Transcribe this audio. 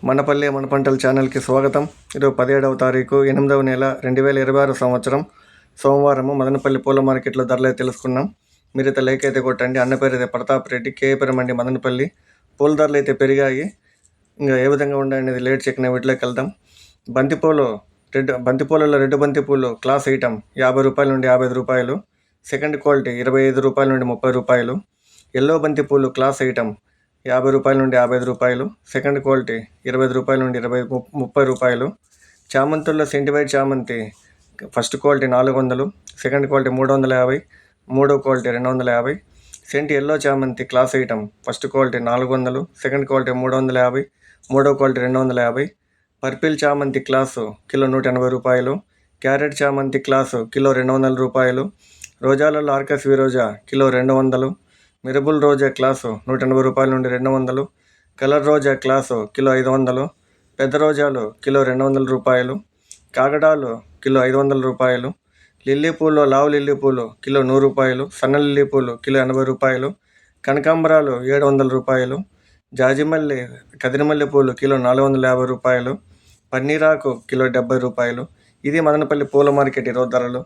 మనపల్లి మన పంటల ఛానల్కి స్వాగతం. ఈరోజు 17వ తారీఖు 8వ నెల 2026 సంవత్సరం సోమవారము మదనపల్లి పూల మార్కెట్లో ధరలు అయితే తెలుసుకున్నాం. మీరైతే లైక్ అయితే కొట్టండి. అన్న పేరు అయితే ప్రతాప్ రెడ్డి, కేపురం అండి మదనపల్లి. పూల ధరలు అయితే పెరిగాయి. ఇంకా ఏ విధంగా ఉన్నాయనేది లేట్ చెక్కిన వీటిలోకి వెళ్దాం. బంతిపూలలో రెడ్ బంతిపూలు క్లాస్ ఐటమ్ 50 రూపాయల నుండి 55 రూపాయలు. సెకండ్ క్వాలిటీ 25 రూపాయల నుండి 30 రూపాయలు. ఎల్లో బంతిపూలు క్లాస్ ఐటమ్ 50 రూపాయల నుండి 55 రూపాయలు. సెకండ్ క్వాలిటీ 25 రూపాయల నుండి 30 రూపాయలు. చామంతుల్లో సెంటివైట్ చామంతి ఫస్ట్ క్వాలిటీ 400, సెకండ్ క్వాలిటీ 350, మూడో క్వాలిటీ 250. సెంట్ ఎల్లో చామంతి class item first quality 400, second quality 350, మూడో క్వాలిటీ 250. పర్పిల్ చామంతి క్లాసు కిలో 180 రూపాయలు. క్యారెట్ చామంతి క్లాసు కిలో 200 రూపాయలు. రోజాలలో ఆర్కస్ విరోజా కిలో 200. మిరబుల్ రోజా క్లాసు 180 రూపాయల నుండి 200. కలర్ రోజా క్లాసు కిలో 500. పెద్ద రోజాలు కిలో 200 రూపాయలు. కాగడాలు కిలో 500 రూపాయలు. లిల్లీ పూలు లావు లిల్లీ పూలు కిలో 100 రూపాయలు. సన్న లిల్లీ పూలు కిలో 80 రూపాయలు. కనకాంబరాలు 700 రూపాయలు. జాజిమల్లి కదిరిమల్లి పూలు కిలో 450 రూపాయలు. పన్నీరాకు కిలో 70 రూపాయలు. ఇది మదనపల్లి పూల మార్కెట్ ఈరోజు ధరలు.